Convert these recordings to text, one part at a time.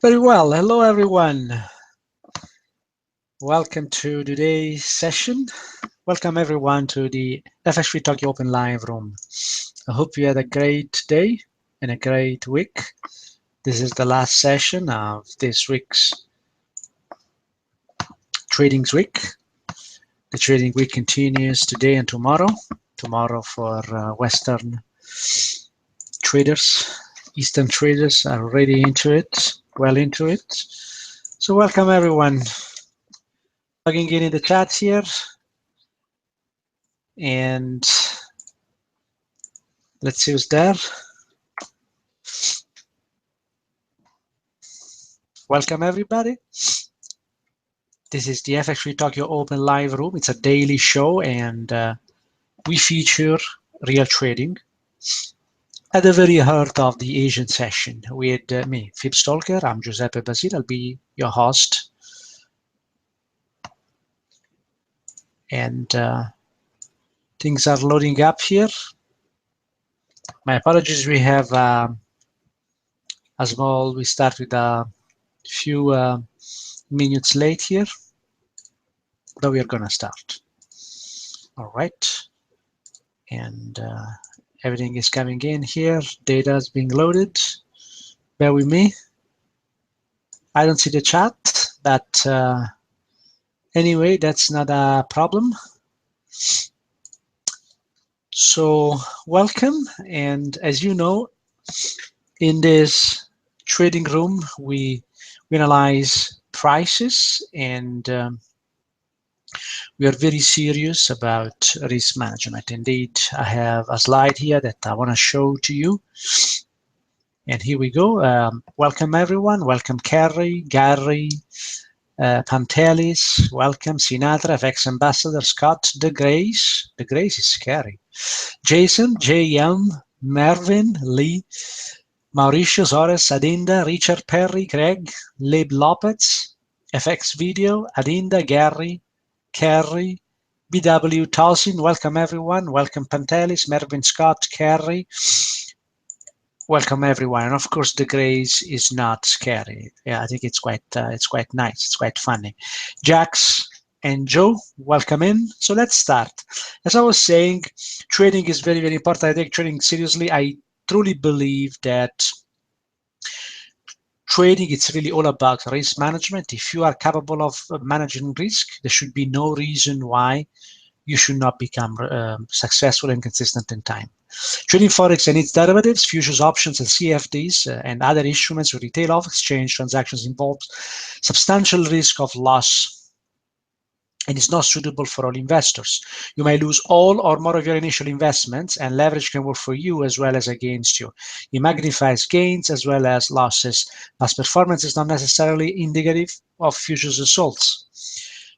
Very well. Hello, everyone. Welcome to today's session. Welcome, everyone, to the FX Tokyo Open Live Room. I hope you had a great day and a great week. This is the last session of this week's trading week. The trading week continues today and tomorrow. Tomorrow for Western traders. Eastern traders are already into it, well into it. So welcome, everyone. Logging in the chat here. And let's see who's there. Welcome, everybody. This is the FX Tokyo Open Live Room. It's a daily show, and we feature real trading at the very heart of the Asian session with me, FibStalker. I'm Giuseppe Basile. I'll be your host. And things are loading up here. My apologies. We have we start with a few minutes late here, but we are going to start. All right. And everything is coming in here. Data is being loaded. Bear with me. I don't see the chat, but anyway, that's not a problem. So welcome. And as you know, in this trading room, we analyze prices, and we are very serious about risk management. Indeed, I have a slide here that I want to show to you. And here we go. Welcome, everyone. Welcome, Carrie, Gary, Pantelis. Welcome, Sinatra, FX Ambassador, Scott, De Grace. De Grace is scary. Jason, JM, Mervin, Lee, Mauricio, Zores, Adinda, Richard Perry, Greg, Lib Lopez, FX Video, Adinda, Gary, Kerry, BW Towson. Welcome, everyone. Welcome, Pantelis, Mervin, Scott, Kerry. Welcome, everyone. And of course, the Grace is not scary. Yeah, I think it's quite nice. It's quite funny. Jax and Joe, welcome in. So let's start. As I was saying, trading is very, very important. I take trading seriously. I truly believe that trading, it's really all about risk management. If you are capable of managing risk, there should be no reason why you should not become successful and consistent in time. Trading Forex and its derivatives, futures, options, and CFDs, and other instruments with retail off-exchange transactions involve substantial risk of loss and is not suitable for all investors. You may lose all or more of your initial investments, and leverage can work for you as well as against you. It magnifies gains as well as losses. Past performance is not necessarily indicative of future results.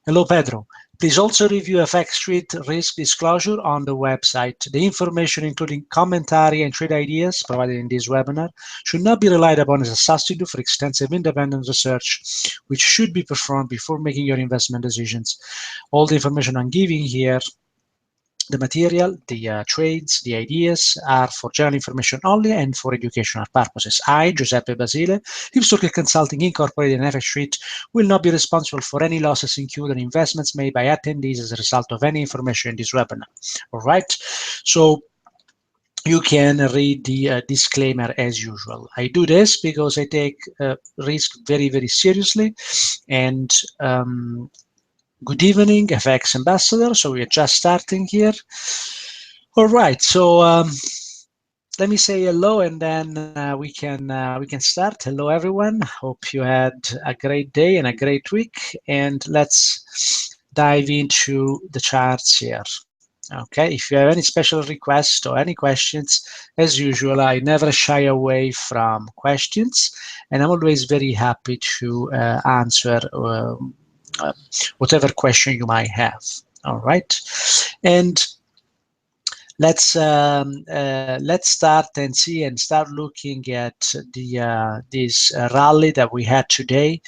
Hello, Pedro. Please also review FX Street risk disclosure on the website. The information, including commentary and trade ideas provided in this webinar, should not be relied upon as a substitute for extensive independent research, which should be performed before making your investment decisions. All the information I'm giving here, the material, the trades, the ideas are for general information only and for educational purposes. I, Giuseppe Basile, FibStalker Consulting Incorporated and FX Street, will not be responsible for any losses incurred in investments made by attendees as a result of any information in this webinar. All right, so you can read the disclaimer as usual. I do this because I take risk very, very seriously, and good evening, FX Ambassador. So we are just starting here. All right. So let me say hello, and then we can start. Hello, everyone. Hope you had a great day and a great week. And let's dive into the charts here. Okay. If you have any special requests or any questions, as usual, I never shy away from questions, and I'm always very happy to answer whatever question you might have. All right, and let's start and see and start looking at the this rally that we had today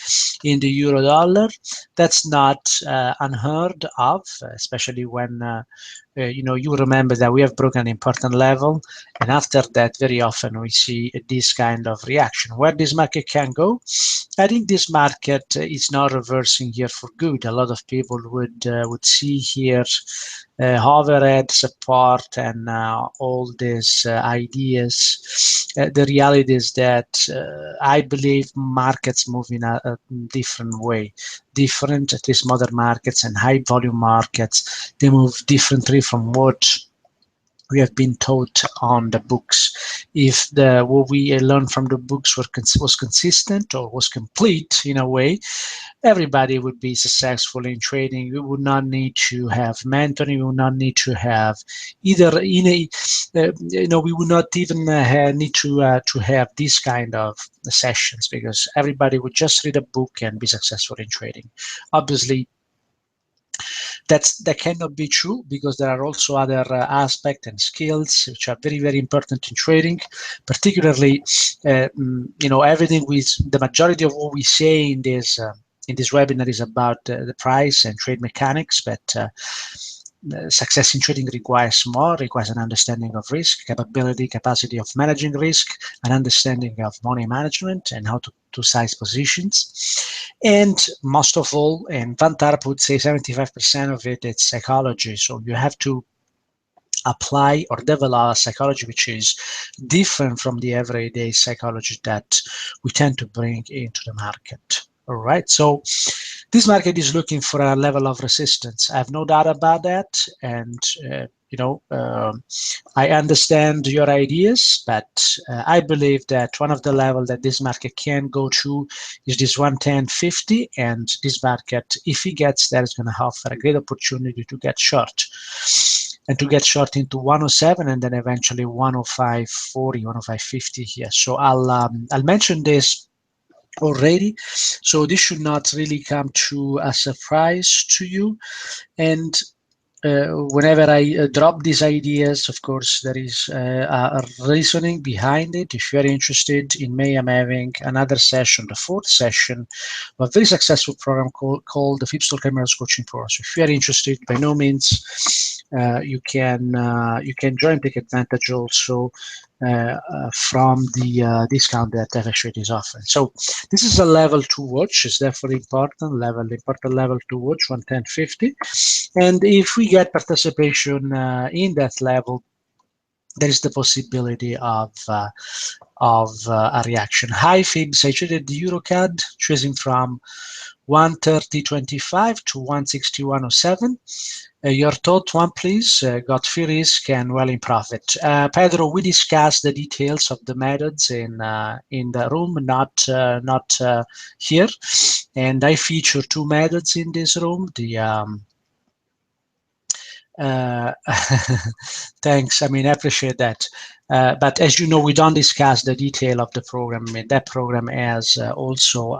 in the euro dollar. That's not unheard of, especially when you remember that we have broken an important level, and after that, very often we see this kind of reaction. Where this market can go, I think this market is not reversing here for good. A lot of people would see here overhead support and all these ideas. The reality is that I believe markets move in a different way, different, at least modern markets and high volume markets. They move differently from what we have been taught on the books. If what we learned from the books was consistent or was complete in a way, everybody would be successful in trading. We would not need to have mentoring. We would not need to have either we would not even need to have this kind of sessions, because everybody would just read a book and be successful in trading. Obviously, that cannot be true, because there are also other aspects and skills which are very, very important in trading. Particularly, everything the majority of what we say in this webinar is about the price and trade mechanics, but success in trading requires an understanding of risk, capacity of managing risk, an understanding of money management and how to size positions. And most of all, and Van Tarp would say 75% of it's psychology. So you have to apply or develop a psychology which is different from the everyday psychology that we tend to bring into the market. All right, so this market is looking for a level of resistance. I have no doubt about that, and I understand your ideas, but I believe that one of the levels that this market can go to is this 110.50, and this market, if it gets there, is going to offer a great opportunity to get short. And to get short into 107 and then eventually 105.40, 105.50 here. So I'll mention this already. So this should not really come to a surprise to you. And whenever I drop these ideas, of course, there is a reasoning behind it. If you're interested, in May I'm having another session, the fourth session, of a very successful program called the FibStalker Methods Coaching Program. So if you are interested, by no means you can join, take advantage also from the discount that FX is offering. So this is a level to watch. It's definitely important level to watch, 110.50. And if we get participation in that level, there is the possibility of a reaction. High fibs, I traded the EuroCAD, choosing from 130.25 to 161.07. Your thought one, please. Got free risk and well in profit. Pedro, we discussed the details of the methods in the room, not here. And I feature two methods in this room. Thanks. I mean, I appreciate that. But as you know, we don't discuss the detail of the program. I mean, that program has also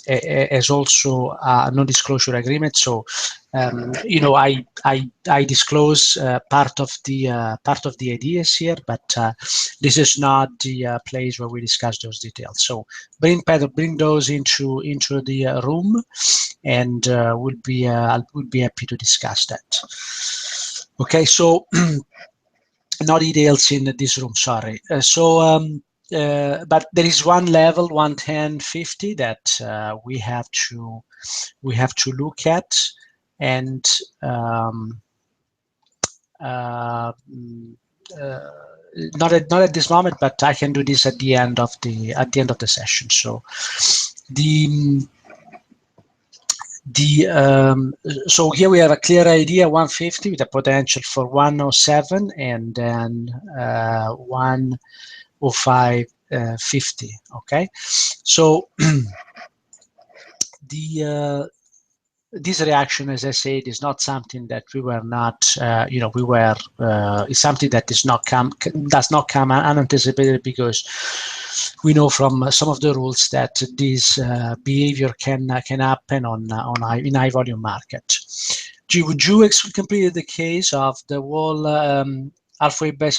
as also a non-disclosure agreement. So, I disclose part of the ideas here, but this is not the place where we discuss those details. So, bring those into the room, and we'll be happy to discuss that. Okay, so no details in this room. Sorry. But there is one level, 110.50, that we have to look at, and not at this moment, but I can do this at the end of the session. So so here we have a clear idea, 150 with a potential for 107 and then 105.50. Okay, so this reaction, as I said, is not something that we were not, it's something that does not come unanticipated, because we know from some of the rules that this behavior can happen in high volume market. Would you complete the case of the wall halfway back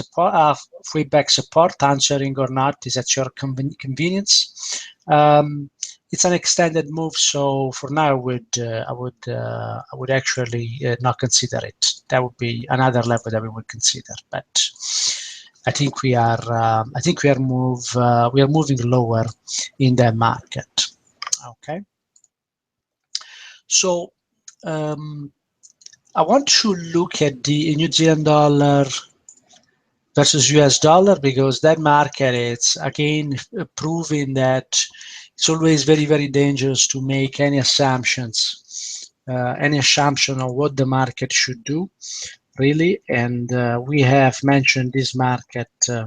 support, answering or not is at your convenience? it's an extended move, so for now I would actually not consider it. That would be another level that we would consider, but I think we are moving lower in the market. Okay, so I want to look at the New Zealand dollar versus US dollar, because that market is again proving that it's always very, very dangerous to make any assumptions, any assumption of what the market should do, really. And we have mentioned this market a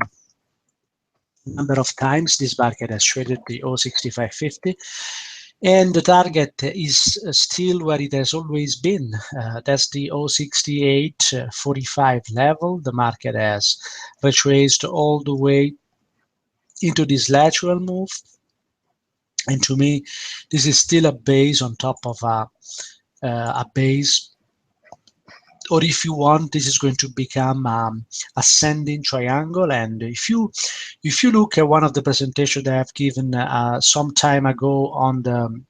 number of times. This market has traded the 0.6550. And the target is still where it has always been. That's the 0.6845 level. The market has retraced all the way into this lateral move. And to me, this is still a base on top of a base. Or if you want, this is going to become ascending triangle. And if you look at one of the presentations that I've given some time ago on the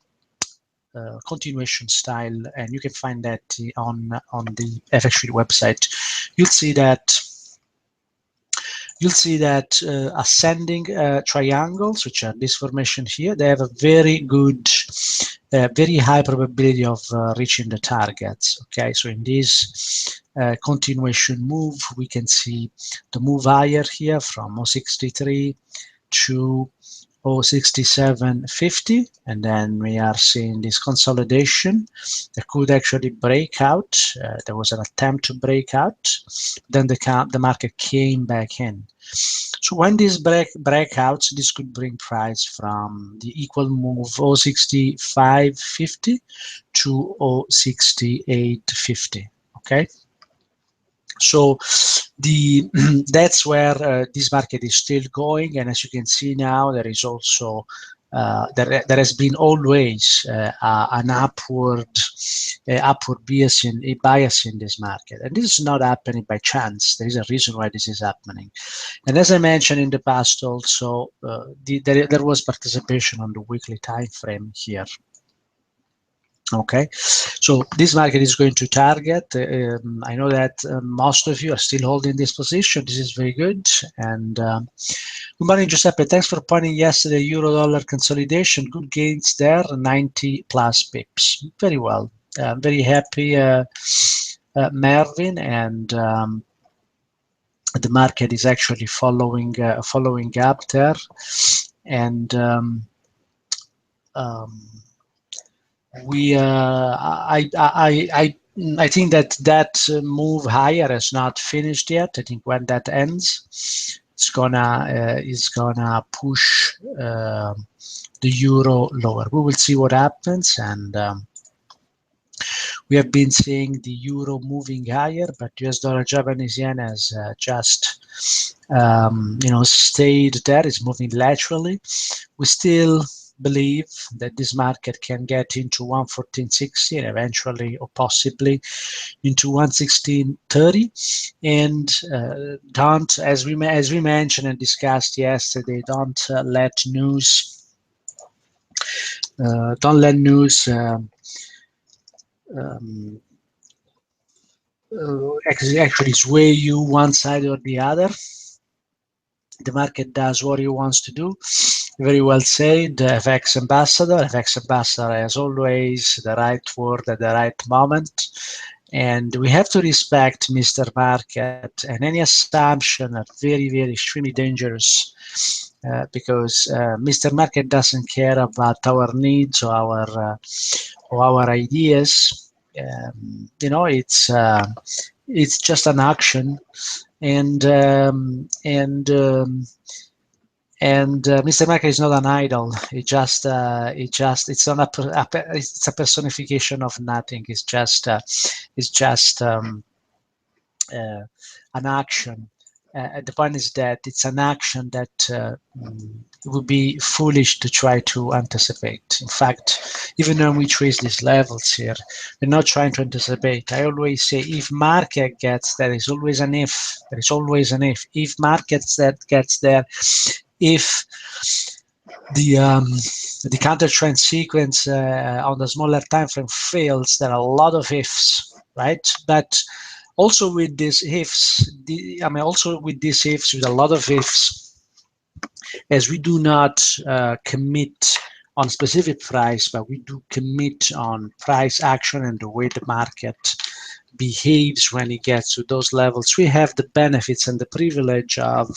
continuation style, and you can find that on the FX website, you'll see that ascending triangles, which are this formation here, they have a very good, very high probability of reaching the targets. Okay, so in this continuation move, we can see the move higher here from 0.63 to 0.6750, and then we are seeing this consolidation that could actually break out. There was an attempt to break out, then the market came back in. So when these breakouts, this could bring price from the equal move 0.6550 to 0.6850. Okay. So that's where this market is still going, and as you can see now, there is also there has been always an upward bias in this market, and this is not happening by chance. There is a reason why this is happening, and as I mentioned in the past, also there was participation on the weekly time frame here. Okay, so this market is going to target. I know that most of you are still holding this position. This is very good. And good morning, Giuseppe. Thanks for pointing yesterday euro-dollar consolidation. Good gains there, 90 plus pips. Very well. Very happy, Mervin. And the market is actually following up there. And I think that move higher has not finished yet. I think when that ends, it's gonna push the euro lower. We will see what happens, and we have been seeing the euro moving higher, but US dollar Japanese yen has just stayed there. It's moving laterally. We still believe that this market can get into 114.60 and eventually or possibly into 116.30, and don't, as we mentioned and discussed yesterday, don't let news actually sway you one side or the other. The market does what it wants to do. Very well said, FX ambassador. FX ambassador has always the right word at the right moment. And we have to respect Mr. Market, and any assumption are very, very extremely dangerous because Mr. Market doesn't care about our needs or our ideas. It's just an action, and Mr. Market is not an idol. It's a personification of nothing. It's just an action. The point is that it's an action that it would be foolish to try to anticipate. In fact, even when we trace these levels here, we're not trying to anticipate. I always say, if market gets there, there's always an if. There is always an if. If markets that gets there, if the counter trend sequence on the smaller time frame fails, there are a lot of ifs, right? But also with these ifs, also with these ifs, with a lot of ifs, as we do not commit on specific price, but we do commit on price action and the way the market behaves when it gets to those levels. We have the benefits and the privilege of,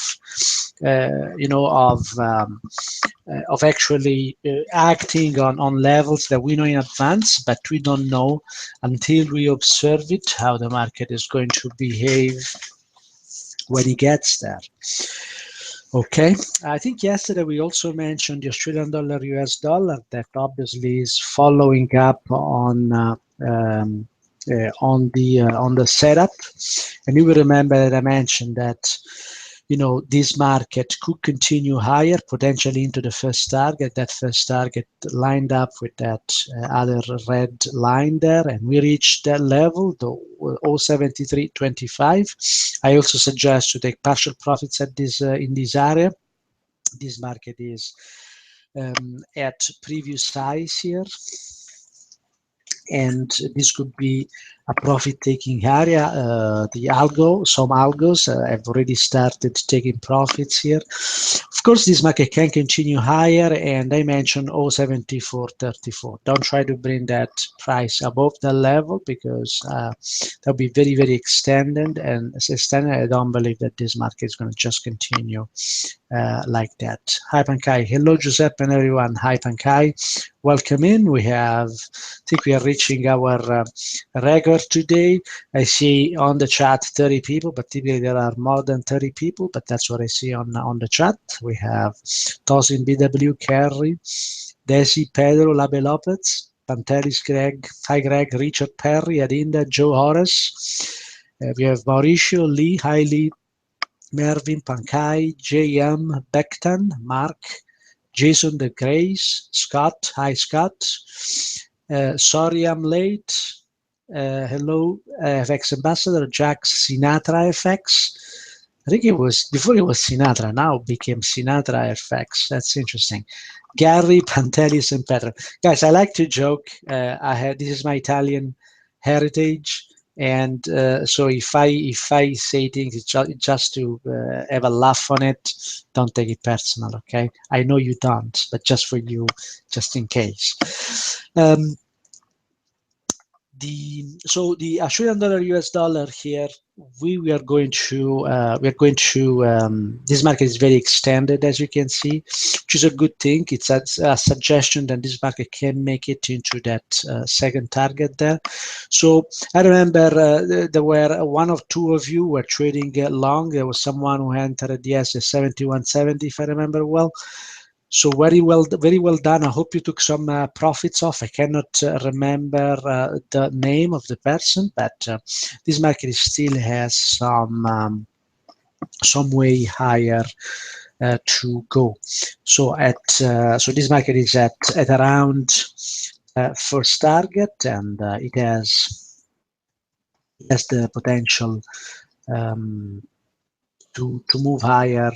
of actually acting on levels that we know in advance, but we don't know until we observe it how the market is going to behave when it gets there. Okay, I think yesterday we also mentioned the Australian dollar, US dollar, that obviously is following up on the setup, and you will remember that I mentioned that this market could continue higher, potentially into the first target. That first target lined up with that other red line there, and we reached that level, the 0.7325. I also suggest to take partial profits at this in this area. This market is at previous highs here, and this could be a profit-taking area. Some algos have already started taking profits here. Of course, this market can continue higher, and I mentioned 0.7434. Don't try to bring that price above the level, because that'll be very, very extended, and as extended, I don't believe that this market is going to just continue like that. Hi Pankai. Hello Giuseppe and everyone. Hi Pankai. Welcome in. I think we are reaching our record today. I see on the chat 30 people, but typically there are more than 30 people, but that's what I see on the chat. We have Tosin BW, Kerry, Desi, Pedro, Labe Lopez, Pantelis, Greg, hi Greg, Richard Perry, Adinda, Joe Horace. We have Mauricio, Lee, hi Lee, Mervin, Pankai, JM, Beckton, Mark, Jason the Grace, Scott, hi Scott. Sorry I'm late. Hello, FX Ambassador, Jack Sinatra FX. I think it was, before it was Sinatra, now it became Sinatra FX. That's interesting. Gary, Pantelis, and Petra. Guys, I like to joke. This is my Italian heritage. And so if I say things, it's just to have a laugh on it. Don't take it personal, okay? I know you don't, but just for you, just in case. So the Australian dollar, US dollar here, we are going to this market is very extended, as you can see, which is a good thing. It's a suggestion that this market can make it into that second target there. So I remember there were one or two of you were trading long. There was someone who entered at the S at 71.70, if I remember well. So very well done. I hope you took some profits off. I cannot remember the name of the person, but this market still has some way higher to go. So so this market is at around first target, and it has the potential to move higher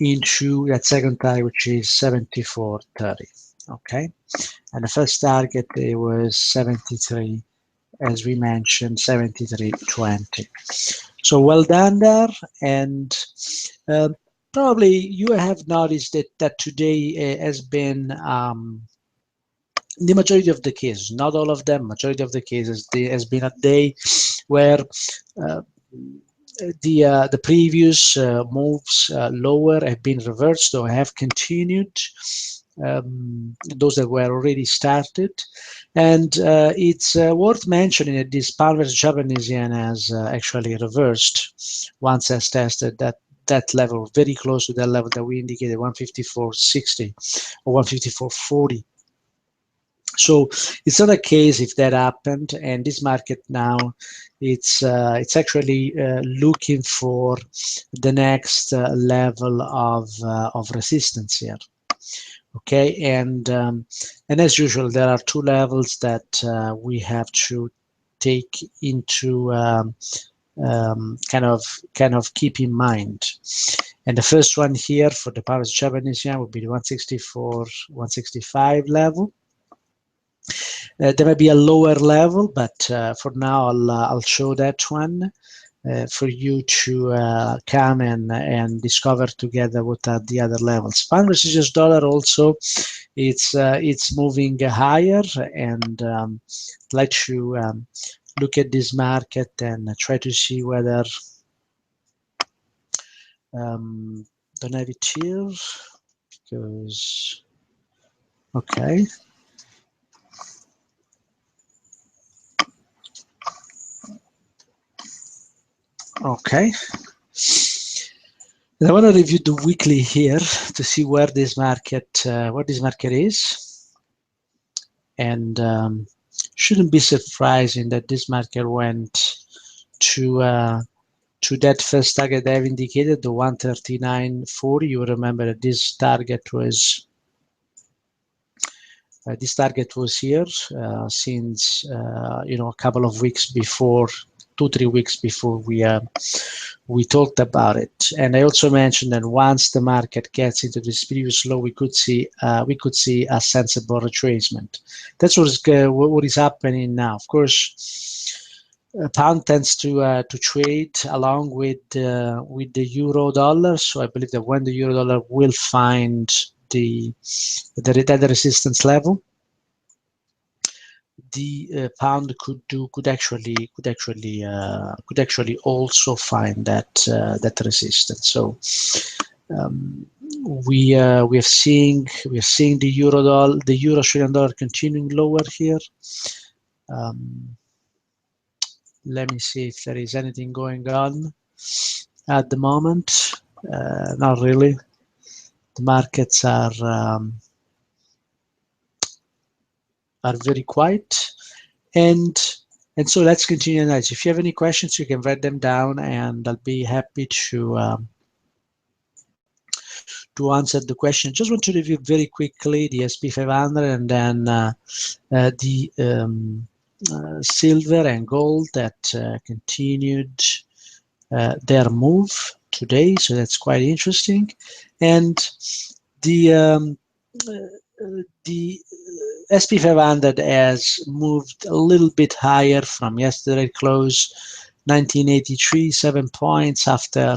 into that second target, which is 74.30. Okay, and the first target it was 73, as we mentioned, 73.20. So well done there, and probably you have noticed that today has been the majority of the cases, not all of them, majority of the cases, there has been a day where the previous moves lower have been reversed or have continued, those that were already started. And it's worth mentioning that this pound versus Japanese yen has actually reversed once has tested that level, very close to that level that we indicated, 154.60 or 154.40. So it's not a case if that happened, and this market now it's actually looking for the next level of resistance here. Okay, and as usual, there are two levels that we have to take into kind of keep in mind. And the first one here for the pound Japanese yen would be the 164, 165 level. There may be a lower level, but for now I'll show that one for you to come and discover together what are the other levels. Pound versus US dollar also, it's moving higher, and I'd like to look at this market and try to see whether don't have it here because okay. Okay. I want to review the weekly here to see where this market is, and shouldn't be surprising that this market went to that first target I've indicated, the 139.40. You remember that this target was here since a couple of weeks before, 2-3 weeks before we talked about it. And I also mentioned that once the market gets into this previous low, we could see a sensible retracement. That's what is happening now. Of course, pound tends to trade along with the euro dollar. So I believe that when the euro dollar will find the resistance level, the pound could actually also find that resistance. So we are seeing the euro Australian dollar continuing lower here. Let me see if there is anything going on at the moment. Not really. The markets are very quiet, and so let's continue analysis. If you have any questions, you can write them down, and I'll be happy to answer the question. Just want to review very quickly the SP 500 and then the silver and gold that continued their move today, so that's quite interesting. And the SP 500 has moved a little bit higher from yesterday close, 1983, 7 points after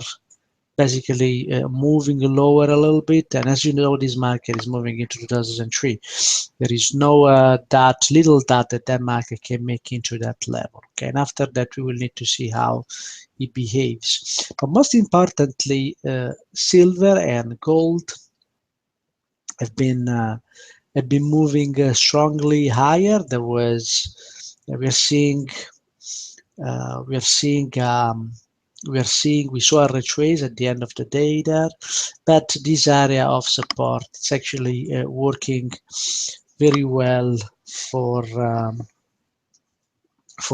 basically moving lower a little bit. And as you know, this market is moving into 2003. There is no little doubt that market can make into that level. Okay, and after that, we will need to see how it behaves. But most importantly, silver and gold have been moving strongly higher. We saw a retrace at the end of the day there, but this area of support, it's actually working very well for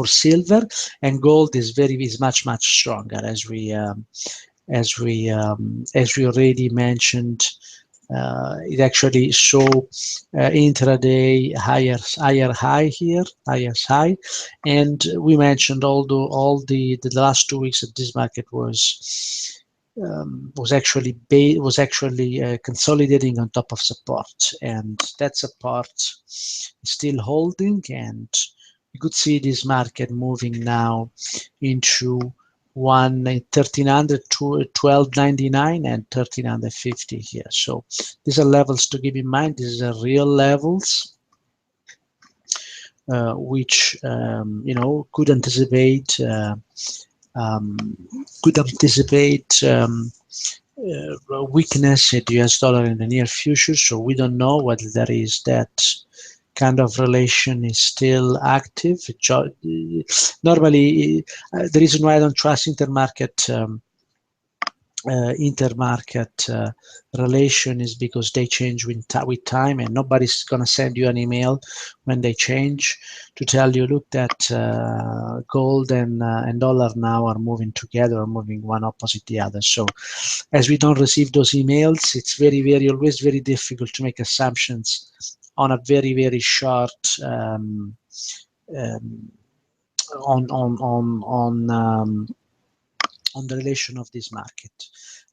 silver, and gold is much stronger, as we already mentioned. It actually saw intraday higher high, and we mentioned all the last 2 weeks that this market was actually consolidating on top of support, and that support is still holding, and you could see this market moving now into 1300 to 1299 and 1350 here. So these are levels to keep in mind. These are real levels which could anticipate weakness in the US dollar in the near future. So we don't know whether there is that kind of relation is still active. Normally, the reason why I don't trust intermarket relation is because they change with time, and nobody's going to send you an email when they change to tell you, look, that gold and dollar now are moving together, or moving one opposite the other. So as we don't receive those emails, it's always very difficult to make assumptions on a very short on the relation of this market.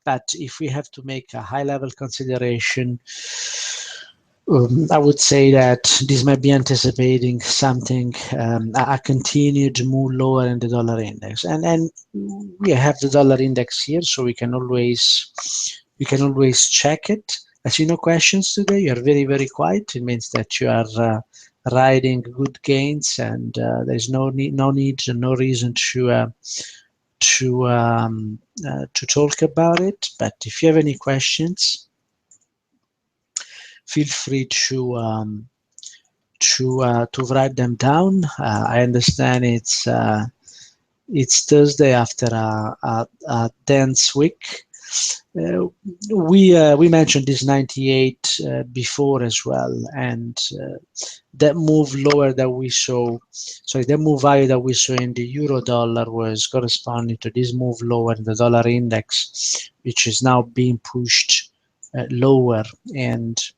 But if we have to make a high-level consideration, I would say that this might be anticipating something, a continued move lower in the dollar index, and we have the dollar index here, so we can always check it. I see no questions today. You are very quiet. It means that you are riding good gains, and there's no need, no reason to talk about it. But if you have any questions, feel free to write them down. I understand it's Thursday after a dense week. We mentioned this 98 before as well, and that move lower that we saw, sorry, that move higher that we saw in the euro dollar was corresponding to this move lower in the dollar index, which is now being pushed lower, and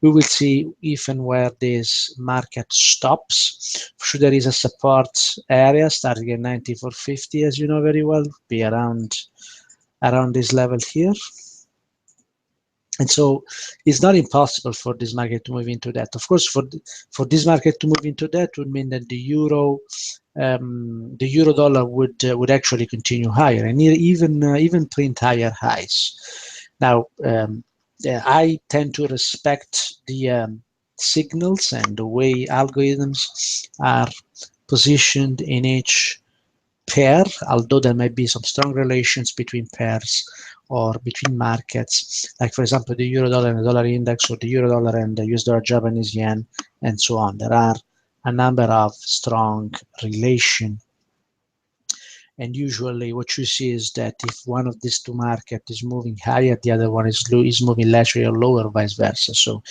we will see if and where this market stops. For sure, there is a support area starting at 94.50, as you know very well, be around this level here. And so it's not impossible for this market to move into that. Of course, for this market to move into that would mean that the euro dollar would actually continue higher and even print higher highs. Now, I tend to respect the signals and the way algorithms are positioned in each pair, although there might be some strong relations between pairs or between markets, like for example the euro dollar and the dollar index, or the euro dollar and the US dollar Japanese yen, and so on. There are a number of strong relations, and usually what you see is that if one of these two markets is moving higher, the other one is moving laterally or lower, vice versa. So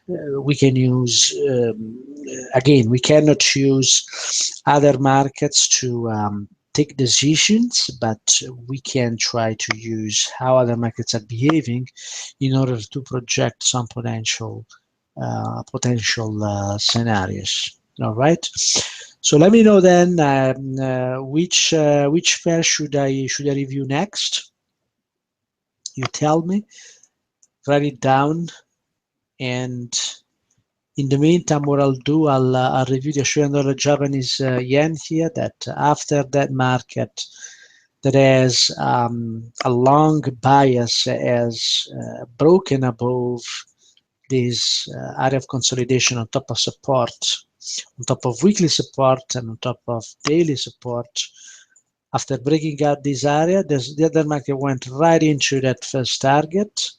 we can use, again, we cannot use other markets to take decisions, but we can try to use how other markets are behaving in order to project some potential scenarios. All right. So let me know then which pair should I review next. You tell me. Write it down, and in the meantime, what I'll do, I'll review the Australian dollar Japanese yen here. That after that market that has a long bias has broken above this area of consolidation on top of support, on top of weekly support, and on top of daily support. After breaking out this area, the other market went right into that first target,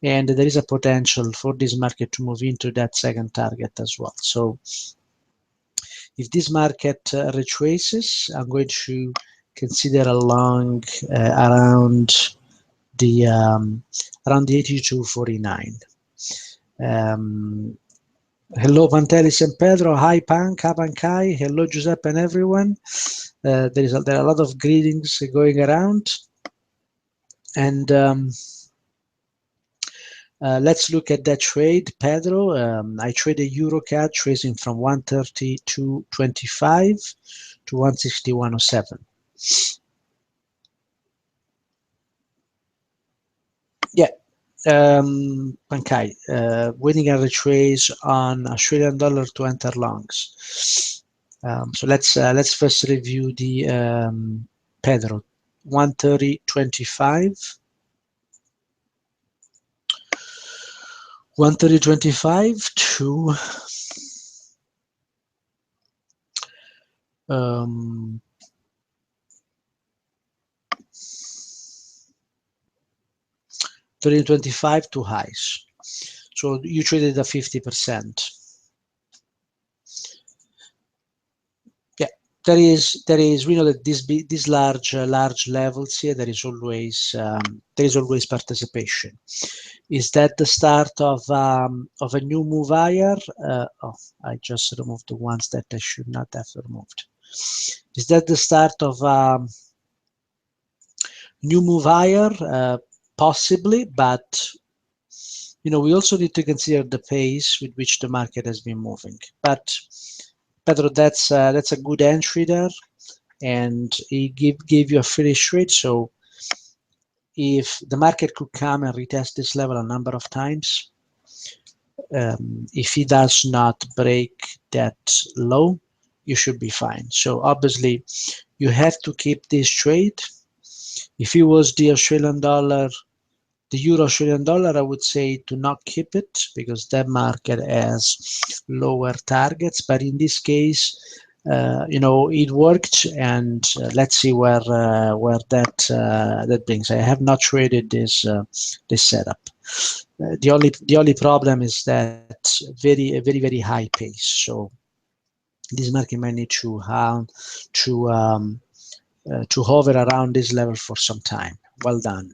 and there is a potential for this market to move into that second target as well. So if this market retraces, I'm going to consider a long around the 82.49. Hello, Pantelis and Pedro. Hi, Pank. Hi, Pankai. Hello, Giuseppe and everyone. There are a lot of greetings going around. And let's look at that trade, Pedro. I traded EuroCAD tracing from 132.25 to 161.07. Yeah. Pankai, waiting a retrace on Australian dollar to enter longs. So let's first review the Pedro 130.25, 130.25 to 30.25 to highs. So you traded at 50%. Yeah, there is. We know that these large levels here, there is always participation. Is that the start of a new move higher? Oh, I just removed the ones that I should not have removed. Is that the start of new move higher? Possibly, but we also need to consider the pace with which the market has been moving. But Pedro, that's a good entry there. and he gave you a fairly rate. So if the market could come and retest this level a number of times, if he does not break that low, you should be fine. So obviously you have to keep this trade. If it was the Australian dollar, the euro Australian dollar, I would say to not keep it because that market has lower targets. But in this case, it worked, and let's see where that brings. I have not traded this setup. The only problem is that very high pace. So this market might need to hover around this level for some time. Well done.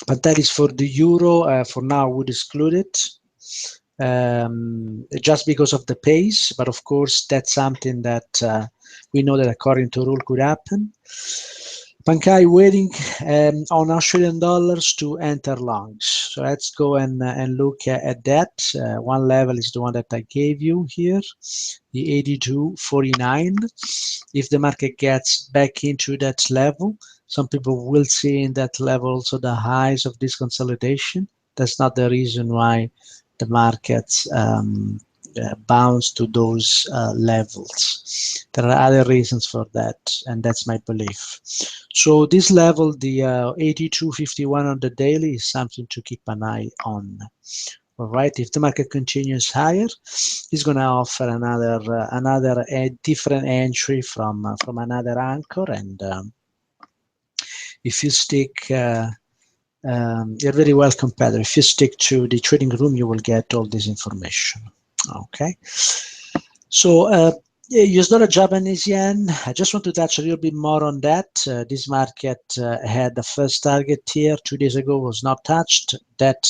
But that is for the euro. For now, I would exclude it just because of the pace. But of course, that's something that we know that according to rule could happen. Bankai waiting on Australian dollars to enter longs. So let's go and look at that. One level is the one that I gave you here, the 82.49. If the market gets back into that level, some people will see in that level also the highs of this consolidation. That's not the reason why the markets bounce to those levels. There are other reasons for that, and that's my belief. So this level, the 82.51 on the daily, is something to keep an eye on. All right, if the market continues higher, it's going to offer another different entry from another anchor, and if you stick, you're very well competitive. If you stick to the trading room, you will get all this information. Okay, so US dollar, Japanese yen. I just want to touch a little bit more on that. This market had the first target here 2 days ago, was not touched. That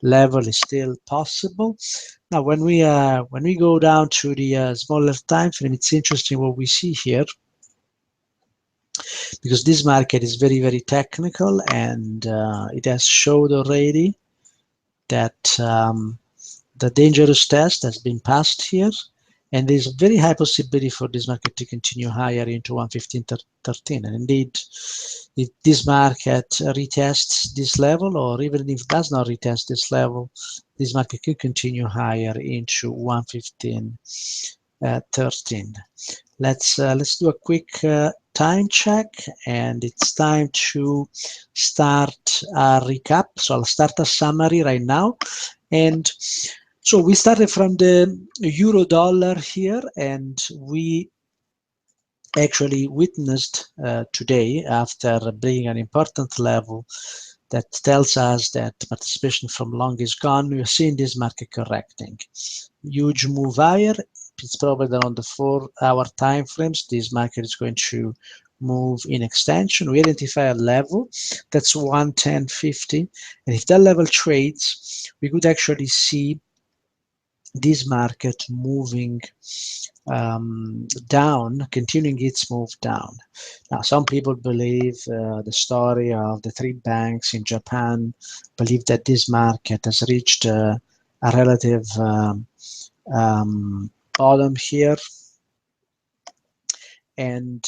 level is still possible. Now, when we go down to the smaller time frame, it's interesting what we see here, because this market is very technical, and it has showed already that the dangerous test has been passed here, and there's a very high possibility for this market to continue higher into 115.13. And indeed, if this market retests this level, or even if it does not retest this level, this market could continue higher into 115.13. Let's do a quick time check, and it's time to start a recap. So I'll start a summary right now. And so we started from the euro dollar here, and we actually witnessed today, after breaking an important level that tells us that participation from long is gone, we are seeing this market correcting. Huge move higher. It's probably that on the 4-hour time frames, this market is going to move in extension. We identify a level that's 110.50, and if that level trades, we could actually see this market moving down, continuing its move down. Now, some people believe the story of the 3 banks in Japan, believe that this market has reached a relative bottom here, and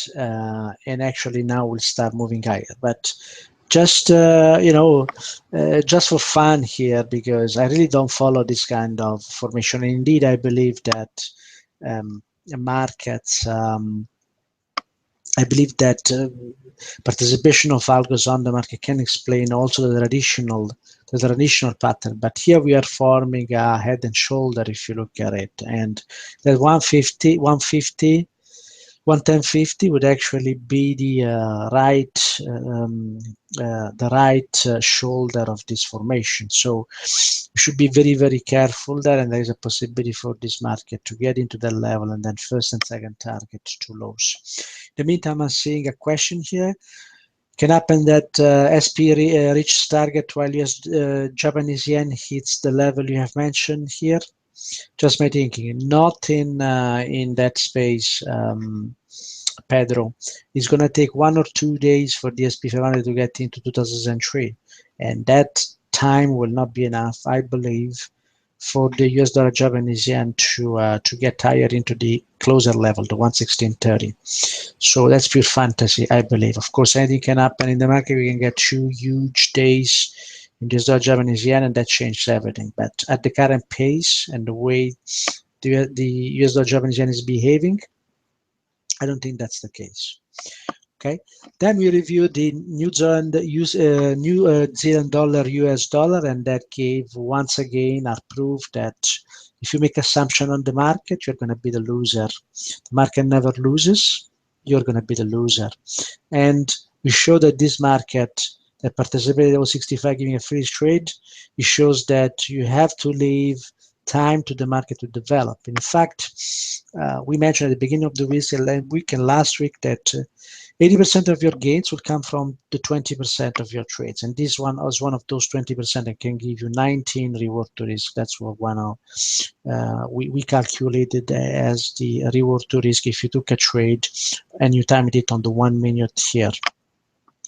actually now will start moving higher. But just just for fun here, because I really don't follow this kind of formation. Indeed, I believe that markets, I believe that participation of algos on the market can explain also the traditional pattern. But here we are forming a head and shoulder if you look at it, and that 110.50 would actually be the right shoulder of this formation. So you should be very careful there, and there is a possibility for this market to get into that level, and then first and second target to lows. In the meantime, I'm seeing a question here. Can happen that SP reaches target while Japanese yen hits the level you have mentioned here. Just my thinking, not in that space, Pedro. It's going to take 1 or 2 days for the SP 500 to get into 2003, and that time will not be enough, I believe, for the US dollar Japanese yen to get higher into the closer level, the 116.30. So that's pure fantasy, I believe. Of course, anything can happen in the market. We can get 2 huge days in the US dollar Japanese yen, and that changes everything. But at the current pace and the way the US dollar Japanese yen is behaving, I don't think that's the case. Okay, then we reviewed the New Zealand dollar US dollar, and that gave once again our proof that if you make assumption on the market, you're going to be the loser. The market never loses. You're going to be the loser. And we show that this market that participated in 65 giving a free trade, it shows that you have to leave time to the market to develop. In fact, we mentioned at the beginning of the week and last week that 80% of your gains will come from the 20% of your trades, and this one was one of those 20% that can give you 19 reward to risk. That's what we calculated as the reward to risk if you took a trade and you timed it on the 1 minute here.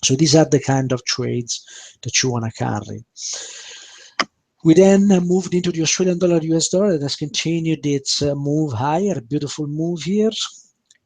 So these are the kind of trades that you want to carry. We then moved into the Australian dollar US dollar that has continued its move higher, beautiful move here.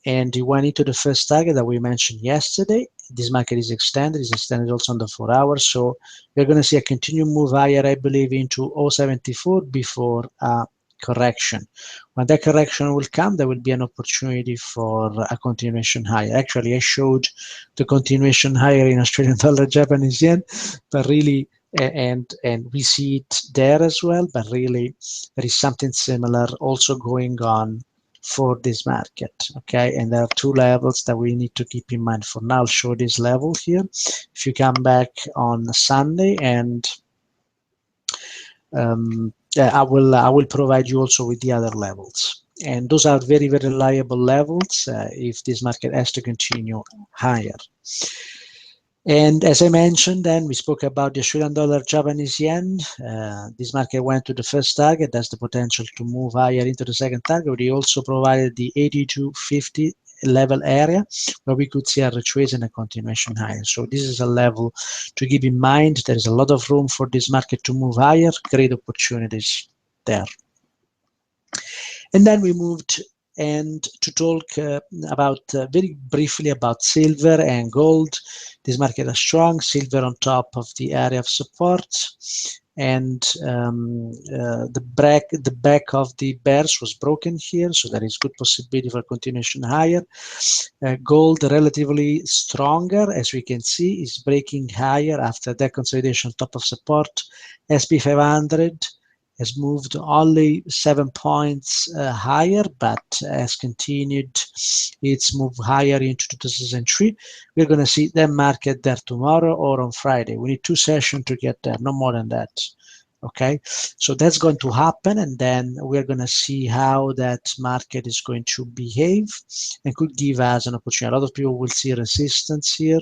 And we went into the first target that we mentioned yesterday. This market is extended also on the 4 hours. So we're going to see a continued move higher, I believe, into 0.74 before a correction. When that correction will come, there will be an opportunity for a continuation higher. Actually, I showed the continuation higher in Australian dollar, Japanese yen, but really, and we see it there as well, but really there is something similar also going on for this market. Okay, and there are two levels that we need to keep in mind. For now, I'll show this level here. If you come back on Sunday, and I will provide you also with the other levels, and those are very, very reliable levels if this market has to continue higher. And as I mentioned, then we spoke about the Australian dollar, Japanese yen. This market went to the first target. That's the potential to move higher into the second target. We also provided the 82.50 level area where we could see a retrace and a continuation higher. So this is a level to keep in mind. There is a lot of room for this market to move higher. Great opportunities there. And then we moved and to talk about very briefly about silver and gold. This market is strong, silver on top of the area of support, and the back of the bears was broken here, so there is good possibility for continuation higher. Gold relatively stronger, as we can see, is breaking higher after that consolidation top of support. SP 500 has moved only 7 points higher, but has continued its move higher into 2003. We're going to see that market there tomorrow or on Friday. We need 2 sessions to get there, no more than that. Okay, so that's going to happen, and then we're going to see how that market is going to behave and could give us an opportunity. A lot of people will see resistance here.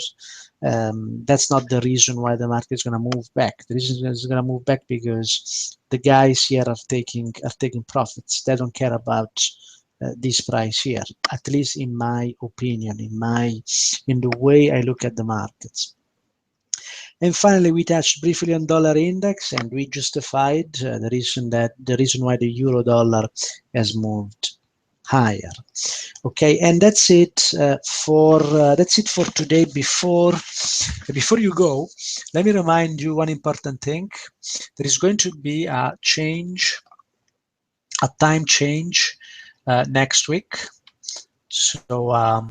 That's not the reason why the market is going to move back. The reason it's going to move back because the guys here are taking profits. They don't care about this price here, at least in my opinion, in the way I look at the markets. And finally, we touched briefly on dollar index, and we justified the reason why the euro dollar has moved higher. Okay, and that's it for today. Before you go, let me remind you one important thing. There is going to be a time change next week. So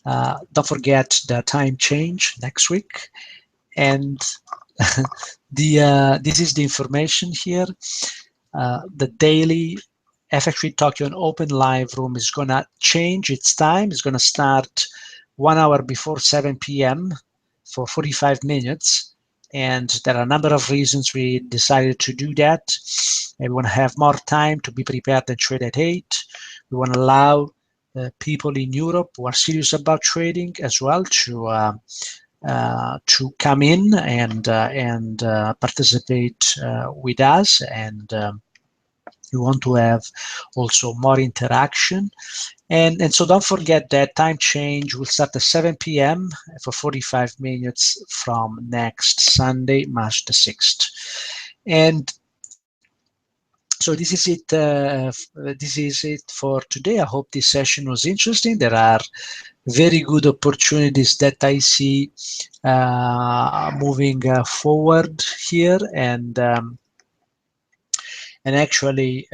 don't forget the time change next week. And this is the information here. The daily FX Tokyo Open Live Room is going to change its time. It's going to start 1 hour before 7 p.m. for 45 minutes. And there are a number of reasons we decided to do that. And we want to have more time to be prepared and trade at 8. We want to allow people in Europe who are serious about trading as well to come in and participate with us, and we want to have also more interaction, and so don't forget that time change will start at 7 p.m. for 45 minutes from next Sunday, March the 6th. And So this is it. This is it for today. I hope this session was interesting. There are very good opportunities that I see moving forward here, and actually,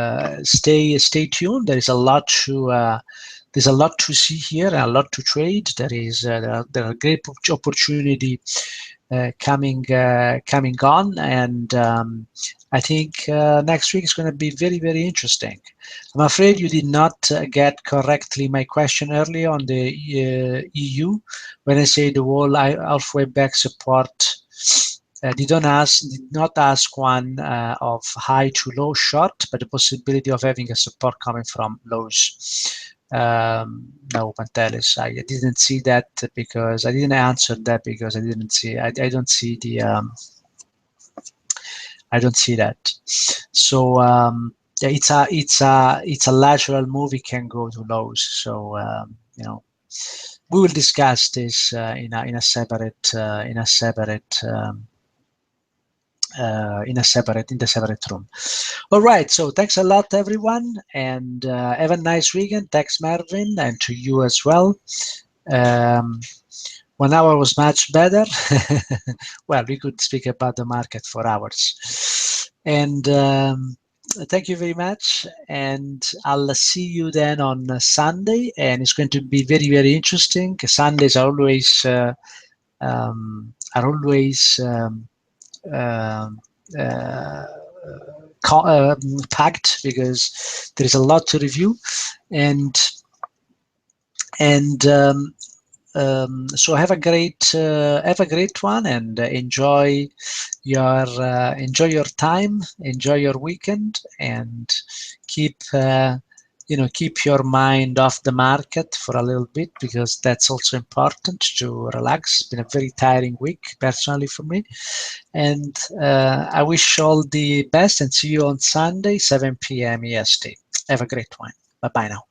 stay tuned. There is a lot to see here, and a lot to trade. There are great opportunity coming on, and I think next week is going to be very interesting. I'm afraid you did not get correctly my question earlier on the EU when I say the wall halfway back support. Did not ask one of high to low short, but the possibility of having a support coming from lows. No, Pantelis, I didn't see that because I didn't answer that because I didn't see. I don't see the. I don't see that. So yeah, it's a lateral move. It can go to lows. So we will discuss this in a separate in the separate room. All right, so thanks a lot, everyone, and have a nice weekend. Thanks, Marvin, and to you as well. 1 hour was much better. Well, we could speak about the market for hours. And thank you very much. And I'll see you then on Sunday. And it's going to be very interesting. Sundays are always packed because there is a lot to review, and so have a great one, and enjoy your time, enjoy your weekend, and keep keep your mind off the market for a little bit, because that's also important to relax. It's been a very tiring week personally for me, and I wish all the best, and see you on Sunday, 7 p.m. EST. Have a great one. Bye bye now.